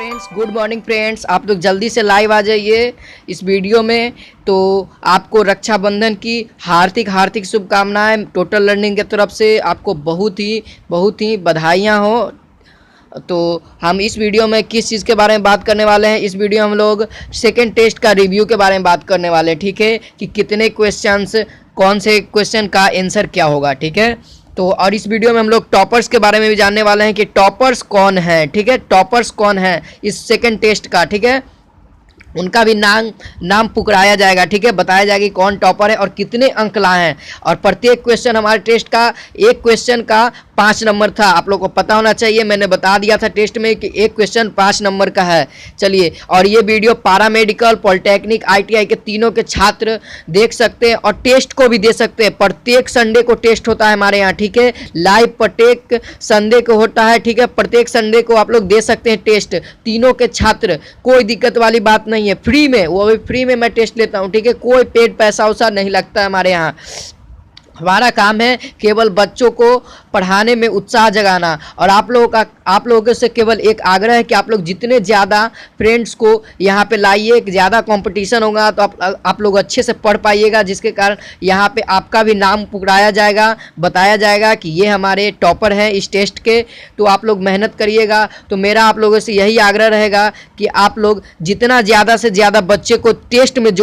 Friends, good morning friends. आप लोग जल्दी से लाइव आ जाइए इस वीडियो में। तो आपको रक्षाबंधन की हार्दिक हार्दिक शुभकामनाएं टोटल लर्निंग की तरफ से। आपको बहुत ही बधाइयाँ हो। तो हम इस वीडियो में किस चीज़ के बारे में बात करने वाले हैं, इस वीडियो हम लोग सेकेंड टेस्ट का रिव्यू के बारे में बात करने वाले हैं। ठीक है, कि कितने क्वेश्चंस, कौन से क्वेश्चन का आंसर क्या होगा। ठीक है, तो और इस वीडियो में हम लोग टॉपर्स के बारे में भी जानने वाले हैं कि टॉपर्स कौन है। ठीक है, टॉपर्स कौन है इस सेकंड टेस्ट का। ठीक है, उनका भी नाम पुकारा जाएगा। ठीक है, बताया जाएगा कि कौन टॉपर है और कितने अंक लाए हैं। और प्रत्येक क्वेश्चन हमारे टेस्ट का, एक क्वेश्चन का 5 नंबर था। आप लोग को पता होना चाहिए, मैंने बता दिया था टेस्ट में कि एक क्वेश्चन 5 नंबर का है। चलिए, और ये वीडियो पैरामेडिकल, पॉलिटेक्निक, ITI के तीनों के छात्र देख सकते हैं और टेस्ट को भी दे सकते हैं। प्रत्येक संडे को टेस्ट होता है हमारे यहाँ। ठीक है, लाइव प्रत्येक संडे को होता है। ठीक है, प्रत्येक संडे को आप लोग दे सकते हैं टेस्ट, तीनों के छात्र। कोई दिक्कत वाली बात नहीं है, फ्री में, वो भी फ्री में मैं टेस्ट लेता हूँ। ठीक है, कोई पेड पैसा वैसा नहीं लगता है हमारे यहाँ। हमारा काम है केवल बच्चों को पढ़ाने में उत्साह जगाना। और आप लोगों से केवल एक आग्रह है कि आप लोग जितने ज़्यादा फ्रेंड्स को यहाँ पे लाइए, ज़्यादा कंपटीशन होगा तो आप लोग अच्छे से पढ़ पाइएगा, जिसके कारण यहाँ पे आपका भी नाम पुकारा जाएगा, बताया जाएगा कि ये हमारे टॉपर हैं इस टेस्ट के। तो आप लोग मेहनत करिएगा। तो मेरा आप लोगों से यही आग्रह रहेगा कि आप लोग जितना ज़्यादा से ज़्यादा बच्चे को टेस्ट में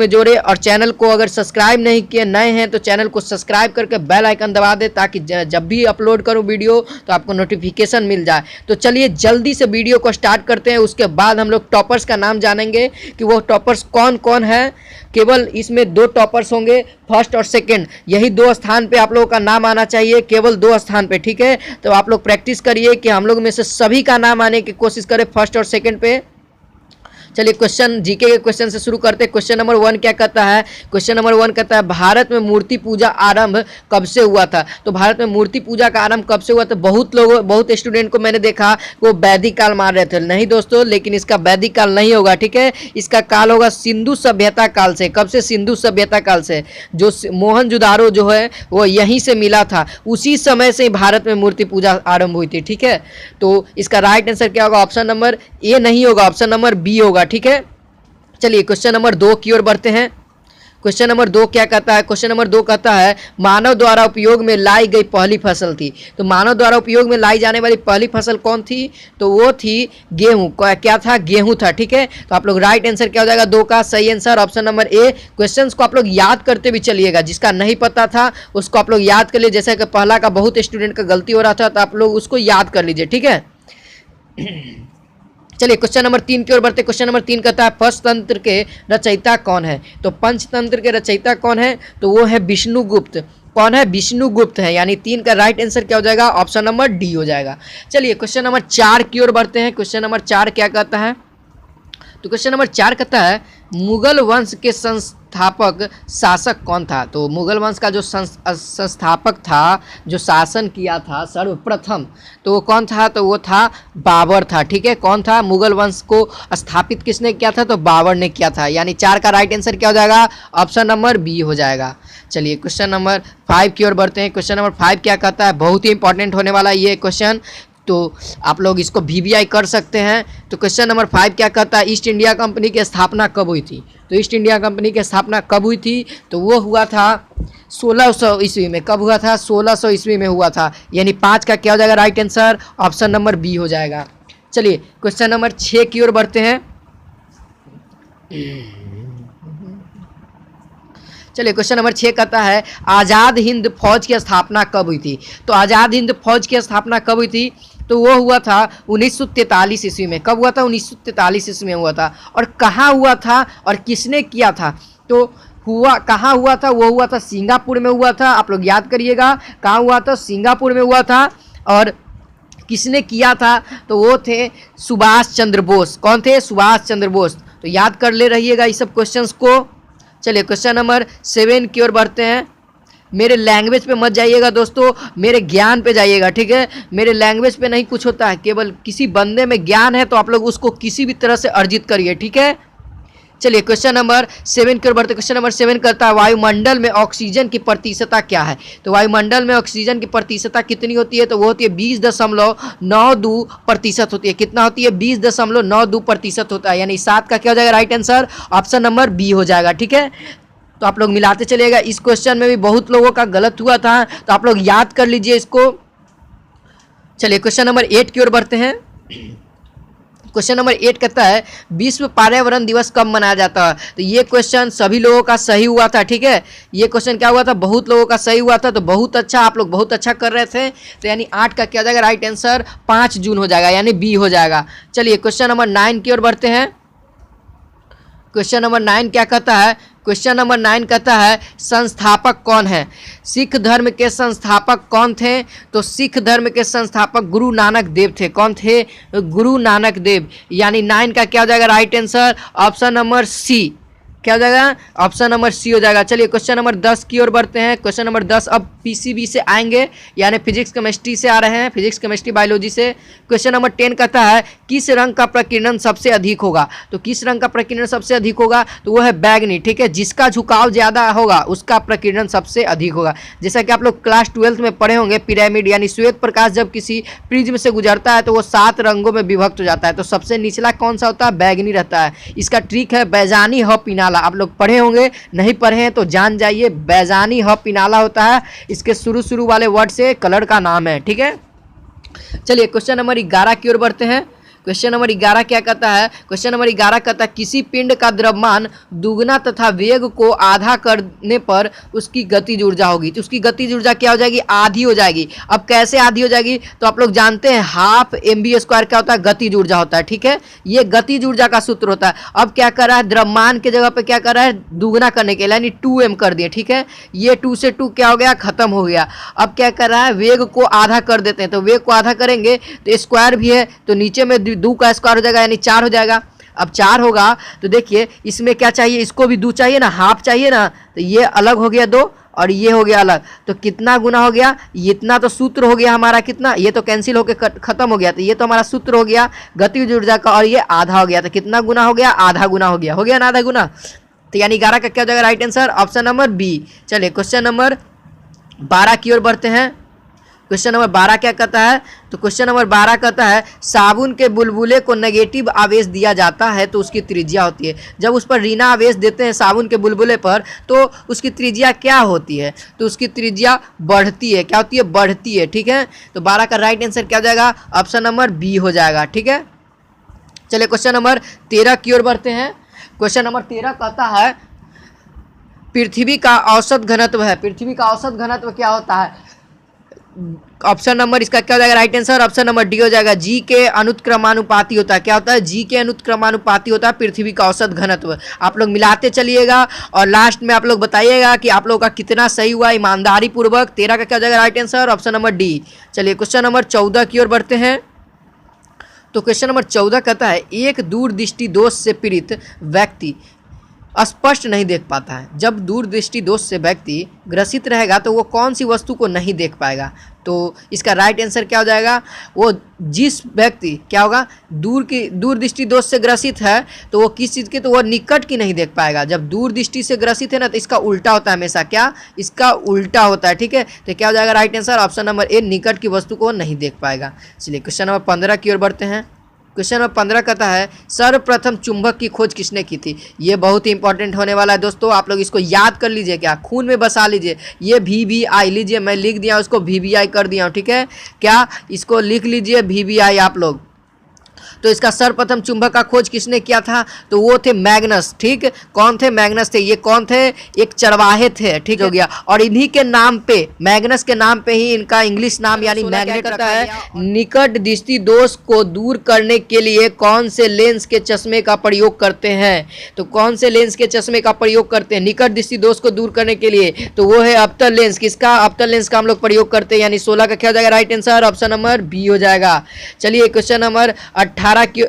जोड़े। और चैनल को अगर सब्सक्राइब नहीं किए, नए हैं तो चैनल को सब्सक्राइब करके बेल आइकन दबा दे, ताकि जब भी अपलोड करूं वीडियो तो आपको नोटिफिकेशन मिल जाए। तो चलिए जल्दी से वीडियो को स्टार्ट करते हैं। उसके बाद हम लोग टॉपर्स का नाम जानेंगे कि वो टॉपर्स कौन कौन है। केवल इसमें 2 टॉपर्स होंगे, फर्स्ट और सेकंड। यही 2 स्थान पे आप लोगों का नाम आना चाहिए, केवल 2 स्थान पे। ठीक है, तो आप लोग प्रैक्टिस करिए कि हम लोग में से सभी का नाम आने की कोशिश करें फर्स्ट और सेकंड पे। चलिए क्वेश्चन, जीके के क्वेश्चन से शुरू करते हैं। क्वेश्चन नंबर 1 क्या कहता है? क्वेश्चन नंबर 1 कहता है भारत में मूर्ति पूजा आरंभ कब से हुआ था? तो भारत में मूर्ति पूजा का आरंभ कब से हुआ था? बहुत स्टूडेंट को मैंने देखा वो वैदिक काल मान रहे थे। नहीं दोस्तों, लेकिन इसका वैदिक काल नहीं होगा। ठीक है, इसका काल होगा सिंधु सभ्यता काल से। कब से? सिंधु सभ्यता काल से। जो मोहनजोदारो जो है वो यहीं से मिला था, उसी समय से भारत में मूर्ति पूजा आरंभ हुई थी। ठीक है, तो इसका राइट आंसर क्या होगा? ऑप्शन नंबर ए नहीं होगा, ऑप्शन नंबर बी होगा। ठीक है, चलिए क्वेश्चन नंबर 2 की ओर बढ़ते हैं। क्वेश्चन नंबर 2 क्या कहता है? क्वेश्चन नंबर 2 कहता है मानव द्वारा उपयोग में लाई गई पहली फसल थी। तो मानव द्वारा उपयोग में लाई जाने वाली पहली फसल कौन थी? तो वो थी गेहूं। क्या था? गेहूं था। ठीक है, तो आप लोग राइट आंसर क्या हो जाएगा? 2 का सही answer option number A. Questions को आप लोग याद करते भी चलिएगा, जिसका नहीं पता था उसको आप लोग याद कर लीजिए। जैसे कि पहला का बहुत स्टूडेंट का गलती हो रहा था, तो आप लोग उसको याद कर लीजिए। ठीक है, चलिए क्वेश्चन नंबर 3 की ओर बढ़ते। क्वेश्चन नंबर 3 कहता है पंचतंत्र के रचयिता कौन है? तो पंचतंत्र के रचयिता कौन है? तो वो है विष्णुगुप्त। कौन है? विष्णुगुप्त है। यानी 3 का राइट आंसर क्या हो जाएगा? ऑप्शन नंबर डी हो जाएगा। चलिए क्वेश्चन नंबर 4 की ओर बढ़ते हैं। क्वेश्चन नंबर 4 क्या कहता है? तो क्वेश्चन नंबर 4 कहता है मुगल वंश के संस्थापक शासक कौन था? तो मुगल वंश का जो संस्थापक था, जो शासन किया था सर्वप्रथम, तो वो कौन था? तो वो था बाबर था। ठीक है, कौन था? मुगल वंश को स्थापित किसने किया था? तो बाबर ने किया था। यानी 4 का राइट आंसर क्या हो जाएगा? ऑप्शन नंबर बी हो जाएगा। चलिए क्वेश्चन नंबर 5 की ओर बढ़ते हैं। क्वेश्चन नंबर 5 क्या कहता है? बहुत ही इंपॉर्टेंट होने वाला ये क्वेश्चन, तो आप लोग इसको VVI कर सकते हैं। तो क्वेश्चन नंबर 5 क्या कहता है? ईस्ट इंडिया कंपनी की स्थापना कब हुई थी? तो ईस्ट इंडिया कंपनी की स्थापना कब हुई थी? तो वो हुआ था 1600 ईस्वी में। कब हुआ था? 1600 ईस्वी में हुआ था। यानी 5 का क्या हो जाएगा right answer? Option number B हो जाएगा। चलिए क्वेश्चन नंबर 6 की ओर बढ़ते हैं। चलिए क्वेश्चन नंबर 6 कहता है आज़ाद हिंद फौज की स्थापना कब हुई थी? तो आज़ाद हिंद फौज की स्थापना कब हुई थी? तो वो हुआ था 1943 ईस्वी में। कब हुआ था? 1943 ईस्वी में हुआ था। और कहाँ हुआ था और किसने किया था? तो कहाँ हुआ था? वो हुआ था सिंगापुर में हुआ था। आप लोग याद करिएगा, कहाँ हुआ था? सिंगापुर में हुआ था। और किसने किया था? तो वो थे सुभाष चंद्र बोस। कौन थे? सुभाष चंद्र बोस। तो याद कर ले रहिएगा इस सब क्वेश्चंस को। चलिए क्वेश्चन नंबर 7 की ओर बढ़ते हैं। मेरे लैंग्वेज पे मत जाइएगा दोस्तों, मेरे ज्ञान पे जाइएगा। ठीक है, मेरे लैंग्वेज पे नहीं कुछ होता है, केवल किसी बंदे में ज्ञान है तो आप लोग उसको किसी भी तरह से अर्जित करिए। ठीक है, चलिए क्वेश्चन नंबर 7 की ओर बढ़ते। क्वेश्चन नंबर 7 करता है वायुमंडल में ऑक्सीजन की प्रतिशतता क्या है। तो वायुमंडल में ऑक्सीजन की प्रतिशतता कितनी होती है, तो वो होती है 20.92% होती है। कितना होती है, 20.92% होता है, यानी 7 का क्या हो जाएगा right answer, option number B हो जाएगा। ठीक है, तो आप लोग मिलाते चलिएगा। इस क्वेश्चन में भी बहुत लोगों का गलत हुआ था, तो आप लोग याद कर लीजिए इसको। चलिए क्वेश्चन नंबर 8 की ओर बढ़ते हैं। क्वेश्चन नंबर 8 कहता है विश्व पर्यावरण दिवस कब मनाया जाता है। तो ये क्वेश्चन सभी लोगों का सही हुआ था। ठीक है, ये क्वेश्चन क्या हुआ था, बहुत लोगों का सही हुआ था, तो बहुत अच्छा, आप लोग बहुत अच्छा कर रहे थे। तो यानी 8 का क्या हो जाएगा राइट आंसर, 5 जून हो जाएगा, यानी बी हो जाएगा। चलिए क्वेश्चन नंबर 9 की ओर बढ़ते हैं। क्वेश्चन नंबर 9 क्या कहता है, क्वेश्चन नंबर 9 कहता है संस्थापक कौन है। सिख धर्म के संस्थापक कौन थे, तो सिख धर्म के संस्थापक गुरु नानक देव थे। कौन थे, गुरु नानक देव, यानी 9 का क्या हो जाएगा right answer, option number C, क्या हो जाएगा, ऑप्शन नंबर सी हो जाएगा। चलिए क्वेश्चन नंबर 10 की ओर बढ़ते हैं। क्वेश्चन नंबर 10 अब पीसीबी से आएंगे, यानी फिजिक्स केमिस्ट्री से आ रहे हैं, फिजिक्स केमिस्ट्री बायोलॉजी से। क्वेश्चन नंबर 10 कहता है किस रंग का प्रकीर्णन सबसे अधिक होगा। तो किस रंग का प्रकीर्णन सबसे अधिक होगा, तो वो है बैगनी। ठीक है, जिसका झुकाव ज़्यादा होगा उसका प्रकीर्णन सबसे अधिक होगा। जैसा कि आप लोग क्लास 12 में पढ़े होंगे, पिरामिड यानी श्वेत प्रकाश जब किसी प्रिज्म से गुजरता है तो वो 7 रंगों में विभक्त हो जाता है। तो सबसे निचला कौन सा होता है, बैगनी रहता है। इसका ट्रिक है बैजानी ह पिनाला, आप लोग पढ़े होंगे, नहीं पढ़े हैं तो जान जाइए। बैजानी ह पिनाला होता है, इसके शुरू वाले वर्ड से कलर का नाम है। ठीक है, चलिए क्वेश्चन नंबर 11 की ओर बढ़ते हैं। क्वेश्चन नंबर 11 क्या कहता है, क्वेश्चन नंबर 11 कहता है किसी पिंड का द्रव्यमान दुगना तथा वेग को आधा करने पर उसकी गतिज ऊर्जा होगी। तो उसकी गतिज ऊर्जा क्या हो जाएगी, आधी हो जाएगी। अब कैसे आधी हो जाएगी, तो आप लोग जानते हैं हाफ mv² क्या होता है, गतिज ऊर्जा होता है। ठीक है, ये गतिज ऊर्जा का सूत्र होता है। अब क्या कर रहा है, द्रव्यमान के जगह पे क्या कर रहा है, दुगना करने के लिए यानी 2m कर दिए। ठीक है, ये 2 से 2 क्या हो गया, खत्म हो गया। अब क्या कर रहा है, वेग को आधा कर देते हैं। तो वेग को आधा करेंगे तो स्क्वायर भी है, तो नीचे में 2 का स्क्वायर हो जाएगा, यानी 4 हो जाएगा। अब 4 होगा तो देखिए इसमें क्या चाहिए, इसको भी 2 चाहिए ना, हाफ चाहिए ना, तो ये अलग हो गया 2 और ये हो गया अलग। तो कितना गुना हो गया, इतना तो सूत्र हो गया हमारा, कितना, ये तो कैंसिल होकर खत्म हो गया। तो ये तो हमारा सूत्र हो गया गतिज ऊर्जा का, और ये आधा हो गया। तो कितना गुना हो गया, आधा गुना हो गया ना, आधा गुना। तो यानी 11 का क्या हो जाएगा right answer, option number B. चलिए क्वेश्चन नंबर 12 की ओर बढ़ते हैं। क्वेश्चन नंबर 12 क्या कहता है, तो क्वेश्चन नंबर 12 कहता है साबुन के बुलबुले को नेगेटिव आवेश दिया जाता है तो उसकी त्रिज्या होती है। जब उस पर ऋण आवेश देते हैं साबुन के बुलबुले पर तो उसकी त्रिज्या क्या होती है, तो उसकी त्रिज्या बढ़ती है। क्या होती है, बढ़ती है। ठीक है, तो 12 का राइट आंसर क्या हो जाएगा, ऑप्शन नंबर बी हो जाएगा। ठीक है, चलिए क्वेश्चन नंबर 13 की ओर बढ़ते हैं। क्वेश्चन नंबर 13 कहता है पृथ्वी का औसत घनत्व है। पृथ्वी का औसत घनत्व क्या होता है, ऑप्शन नंबर इसका क्या हो जाएगा right answer, option number D हो जाएगा। जी के अनुत्क्रमानुपाती होता है। क्या होता है, जी के अनुत्क्रमानुपाती होता है पृथ्वी का औसत घनत्व। आप लोग मिलाते चलिएगा और लास्ट में आप लोग बताइएगा कि आप लोगों का कितना सही हुआ ईमानदारी पूर्वक। 13 का क्या हो जाएगा right answer, option number D. चलिए क्वेश्चन नंबर 14 की ओर बढ़ते हैं। तो क्वेश्चन नंबर 14 कहता है एक दूरदृष्टि दोष से पीड़ित व्यक्ति स्पष्ट नहीं देख पाता है। जब दूरदृष्टि दोष से व्यक्ति ग्रसित रहेगा तो वो कौन सी वस्तु को नहीं देख पाएगा। तो इसका राइट आंसर क्या हो जाएगा, वो जिस व्यक्ति क्या होगा दूरदृष्टि दोष से ग्रसित है तो वो किस चीज़ की, तो वो निकट की नहीं देख पाएगा। जब दूरदृष्टि से ग्रसित है ना तो इसका उल्टा होता है हमेशा, क्या, इसका उल्टा होता है। ठीक है, तो क्या हो जाएगा right answer, option number A, निकट की वस्तु को नहीं देख पाएगा। चलिए क्वेश्चन नंबर 15 की ओर बढ़ते हैं। क्वेश्चन नंबर 15 कहता है सर्वप्रथम चुंबक की खोज किसने की थी। ये बहुत ही इंपॉर्टेंट होने वाला है दोस्तों, आप लोग इसको याद कर लीजिए, क्या खून में बसा लीजिए। ये VVI लीजिए, मैं लिख दिया उसको VVI कर दिया हूँ। ठीक है, क्या, इसको लिख लीजिए VVI आप लोग। तो इसका सर्वप्रथम चुंबक का खोज किसने किया था, तो वो थे मैग्नस। ठीक, कौन थे, मैग्नस थे। ये कौन थे, एक चरवाहे थे। ठीक हो गया, और इन्हीं के नाम पे, मैग्नस के नाम पे ही इनका इंग्लिश नाम यानी मैग्नेट रखा है। निकट दृष्टि दोष को दूर करने के लिए कौन से लेंस के चश्मे का प्रयोग करते हैं, तो कौन से लेंस के चश्मे का प्रयोग करते हैं निकट दृष्टि दोष को दूर करने के लिए, तो वो है अवतल लेंस। किसका, अवतल लेंस का हम लोग प्रयोग करते हैं, यानी 16 का क्या हो जाएगा right answer, option number B हो जाएगा। चलिए क्वेश्चन नंबर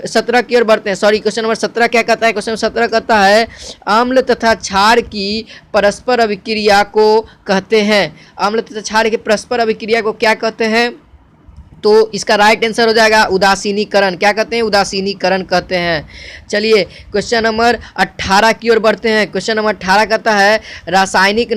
17 की ओर बढ़ते हैं। सॉरी, क्वेश्चन नंबर 17 क्या कहता है, क्वेश्चन 17 कहता है अम्ल तथा क्षार की परस्पर अभिक्रिया को कहते हैं। अम्ल तथा क्षार की परस्पर अभिक्रिया को क्या कहते हैं, तो इसका राइट आंसर हो जाएगा उदासीनीकरण। क्या कहते हैं? उदासीनीकरण कहते हैं। चलिए क्वेश्चन नंबर 18 की ओर बढ़ते हैं। क्वेश्चन नंबर 18 कहता है रासायनिक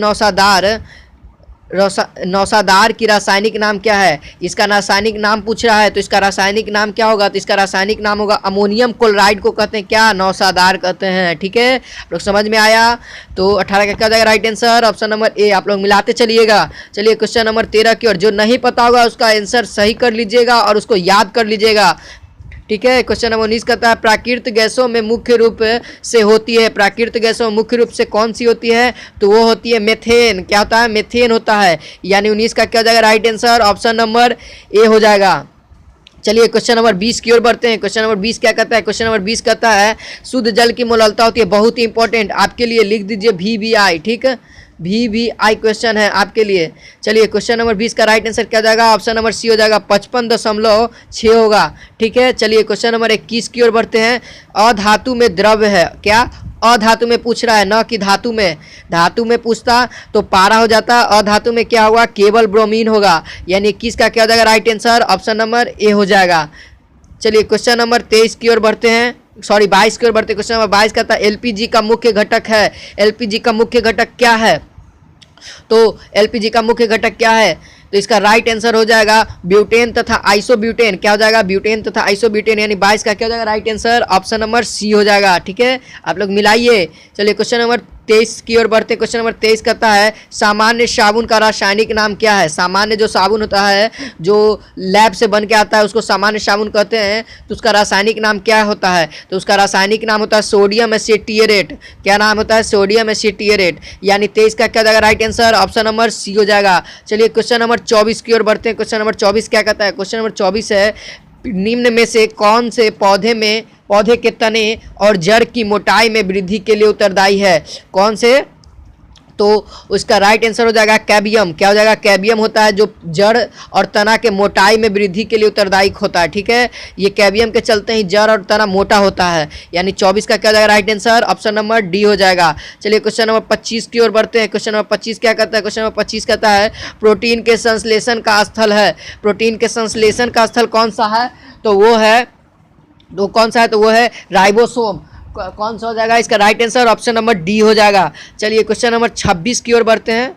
नौसादार की रासायनिक नाम क्या है? इसका रासायनिक नाम पूछ रहा है, तो इसका रासायनिक नाम क्या होगा? तो इसका रासायनिक नाम होगा अमोनियम क्लोराइड को कहते हैं क्या? नौसादार कहते हैं। ठीक है, आप लोग समझ में आया? तो 18 का क्या हो जाएगा right answer? Option number A. आप लोग मिलाते चलिएगा। चलिए क्वेश्चन नंबर 13 की ओर। जो नहीं पता होगा उसका आंसर सही कर लीजिएगा और उसको याद कर लीजिएगा। ठीक है, क्वेश्चन नंबर 19 कहता है प्राकृतिक गैसों में मुख्य रूप से होती है, प्राकृतिक गैसों में मुख्य रूप से कौन सी होती है? तो वो होती है मेथेन। क्या होता है? मेथेन होता है। यानी 19 का क्या हो जाएगा right answer? Option number A हो जाएगा। चलिए क्वेश्चन नंबर 20 की ओर बढ़ते हैं। क्वेश्चन नंबर 20 क्या कहता है? क्वेश्चन नंबर 20 कहता है शुद्ध जल की मोललता होती है, बहुत ही इंपॉर्टेंट आपके लिए, लिख दीजिए VBI। ठीक है, VBI क्वेश्चन है आपके लिए। चलिए क्वेश्चन नंबर 20 का राइट आंसर क्या जाएगा? ऑप्शन नंबर सी हो जाएगा, 55.6 होगा। ठीक है, चलिए क्वेश्चन नंबर 21 की ओर बढ़ते हैं। अधातु में द्रव्य है क्या? अधातु में पूछ रहा है, न कि धातु में। धातु में पूछता तो पारा हो जाता, अधातु में क्या होगा? केवल ब्रोमीन होगा। यानी 21 का क्या हो जाएगा right answer? Option number A हो जाएगा। चलिए क्वेश्चन नंबर 23 की ओर बढ़ते हैं, सॉरी 22 की ओर बढ़ते हैं। क्वेश्चन नंबर 22 कहता है LPG का मुख्य घटक है। LPG का मुख्य घटक क्या है? तो LPG का मुख्य घटक क्या है? तो इसका राइट आंसर हो जाएगा ब्यूटेन तथा आइसोब्यूटेन। क्या हो जाएगा? ब्यूटेन तथा आइसोब्यूटेन। यानी 22 का क्या हो जाएगा right answer? Option number C हो जाएगा। ठीक है, आप लोग मिलाइए। चलिए क्वेश्चन नंबर 23 की ओर बढ़ते। क्वेश्चन नंबर 23 कहता है सामान्य साबुन का रासायनिक नाम क्या है? सामान्य जो साबुन होता है जो लैब से बन के आता है उसको सामान्य साबुन कहते हैं, तो उसका रासायनिक नाम क्या होता है? तो उसका रासायनिक नाम होता है सोडियम एसिटिएरेट। क्या नाम होता है? Sodium acetate. यानी 23 का क्या जाएगा right answer? Option number C हो जाएगा। चलिए क्वेश्चन नंबर 24 की ओर बढ़ते हैं। क्वेश्चन नंबर 24 क्या कहता है? क्वेश्चन नंबर 24 है निम्न में से कौन से पौधे के तने और जड़ की मोटाई में वृद्धि के लिए उत्तरदायी है? कौन से? तो उसका राइट आंसर हो जाएगा कैबियम। क्या हो जाएगा? कैबियम होता है जो जड़ और तना के मोटाई में वृद्धि के लिए उत्तरदायी होता है। ठीक है, ये कैबियम के चलते ही जड़ और तना मोटा होता है। यानी 24 का क्या हो जाएगा right answer? Option number D हो जाएगा। चलिए क्वेश्चन नंबर 25 की ओर बढ़ते हैं। क्वेश्चन नंबर 25 क्या कहता है? क्वेश्चन नंबर 25 कहता है प्रोटीन के संश्लेषण का स्थल है। प्रोटीन के संश्लेषण का स्थल कौन सा है? तो वो है तो वो है राइबोसोम। कौन सा हो जाएगा इसका right answer? Option number D हो जाएगा। चलिए क्वेश्चन नंबर 26 की ओर बढ़ते हैं।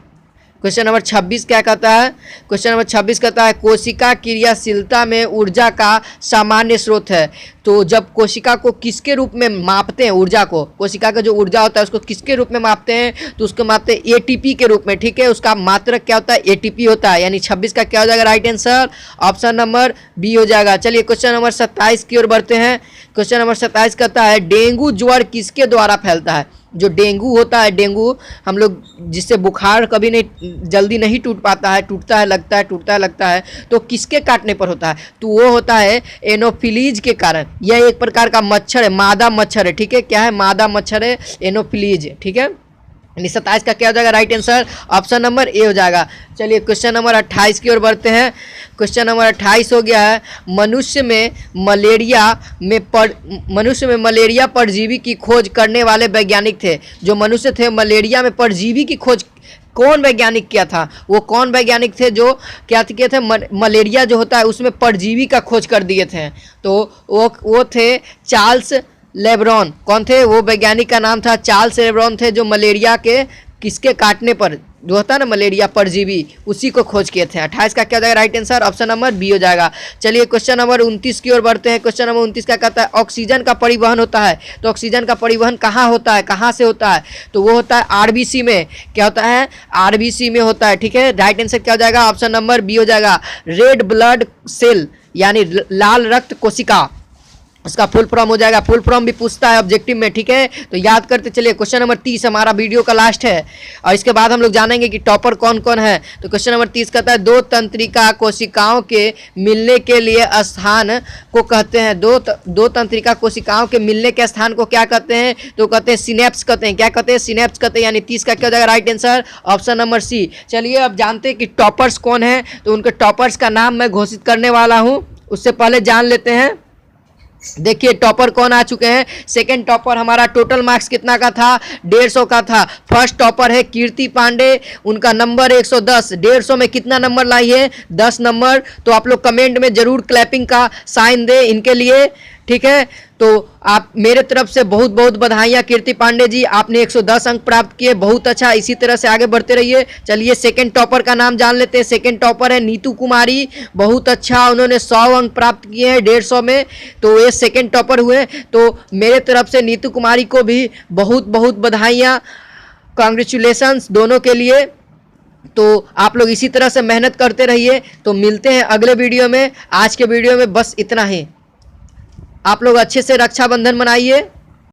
क्वेश्चन नंबर 26 क्या कहता है? क्वेश्चन नंबर 26 कहता है कोशिका क्रियाशीलता में ऊर्जा का सामान्य स्रोत है। तो जब कोशिका को किसके रूप में मापते हैं? ऊर्जा को, कोशिका का जो ऊर्जा होता है उसको किसके रूप में मापते हैं? तो उसको मापते हैं ATP के रूप में। ठीक है, उसका मात्रक क्या होता है? ATP होता है। यानी 26 का क्या हो जाएगा right answer? Option number B हो जाएगा। चलिए क्वेश्चन नंबर 27 की ओर बढ़ते हैं। क्वेश्चन नंबर 27 कहता है डेंगू ज्वर किसके द्वारा फैलता है? जो डेंगू होता है, डेंगू हम लोग जिससे बुखार कभी नहीं जल्दी नहीं टूट पाता है, टूटता है लगता है, टूटता है लगता है, तो किसके काटने पर होता है? तो वो होता है एनोफिलीज के कारण। यह एक प्रकार का मच्छर है, मादा मच्छर है। ठीक है, क्या है? मादा मच्छर है, एनोफिलीज। ठीक है, 27 का क्या हो जाएगा right answer? Option number A हो जाएगा। चलिए क्वेश्चन नंबर 28 की ओर बढ़ते हैं। क्वेश्चन नंबर 28 हो गया है मनुष्य में मलेरिया परजीवी की खोज करने वाले वैज्ञानिक थे। जो मनुष्य थे मलेरिया में परजीवी की खोज कौन वैज्ञानिक किया था? वो कौन वैज्ञानिक थे जो क्या किए थे? मलेरिया जो होता है उसमें परजीवी का खोज कर दिए थे। तो वो थे चार्ल्स लेब्रॉन। कौन थे? वो वैज्ञानिक का नाम था चार्ल्स लेब्रॉन थे, जो मलेरिया के किसके काटने पर जो होता है ना मलेरिया परजीवी, उसी को खोज किए थे। 28 का क्या हो जाएगा right answer? Option number B हो जाएगा। चलिए क्वेश्चन नंबर 29 की ओर बढ़ते हैं। क्वेश्चन नंबर 29 का कहता है ऑक्सीजन का परिवहन होता है। तो ऑक्सीजन का परिवहन कहाँ होता है? कहाँ से होता है? तो वो होता है RBC में। क्या होता है? RBC में होता है। ठीक है, राइट आंसर क्या हो जाएगा? ऑप्शन नंबर बी हो जाएगा। रेड ब्लड सेल यानी लाल रक्त कोशिका, उसका फुल फॉर्म हो जाएगा। फुल फॉर्म भी पूछता है ऑब्जेक्टिव में। ठीक है, तो याद करते चलिए। क्वेश्चन नंबर 30 हमारा वीडियो का लास्ट है और इसके बाद हम लोग जानेंगे कि टॉपर कौन कौन है। तो क्वेश्चन नंबर 30 कहता है दो तंत्रिका कोशिकाओं के मिलने के लिए स्थान को कहते हैं। दो तंत्रिका कोशिकाओं के मिलने के स्थान को क्या कहते हैं? तो कहते हैं सिनेप्स कहते हैं। क्या कहते हैं? सिनेप्स कहते हैं। यानी 30 का क्या हो जाएगा right answer? Option number C. चलिए अब जानते हैं कि टॉपर्स कौन है। तो उनके टॉपर्स का नाम मैं घोषित करने वाला हूँ, उससे पहले जान लेते हैं देखिए टॉपर कौन आ चुके हैं। सेकंड टॉपर हमारा टोटल मार्क्स कितना का था, 150 का था। फर्स्ट टॉपर है कीर्ति पांडे, उनका नंबर 110। 150 में कितना नंबर लाई है, 10 नंबर। तो आप लोग कमेंट में जरूर क्लैपिंग का साइन दे इनके लिए, ठीक है। तो आप मेरे तरफ से बहुत बहुत बधाइयाँ कीर्ति पांडे जी, आपने 110 अंक प्राप्त किए, बहुत अच्छा, इसी तरह से आगे बढ़ते रहिए। चलिए सेकंड टॉपर का नाम जान लेते हैं। सेकंड टॉपर है नीतू कुमारी, बहुत अच्छा, उन्होंने 100 अंक प्राप्त किए हैं 150 में, तो ये सेकंड टॉपर हुए। तो मेरे तरफ से नीतू कुमारी को भी बहुत बहुत बधाइयाँ, कांग्रेचुलेशंस दोनों के लिए। तो आप लोग इसी तरह से मेहनत करते रहिए। तो मिलते हैं अगले वीडियो में। आज के वीडियो में बस इतना ही। आप लोग अच्छे से रक्षाबंधन मनाइए।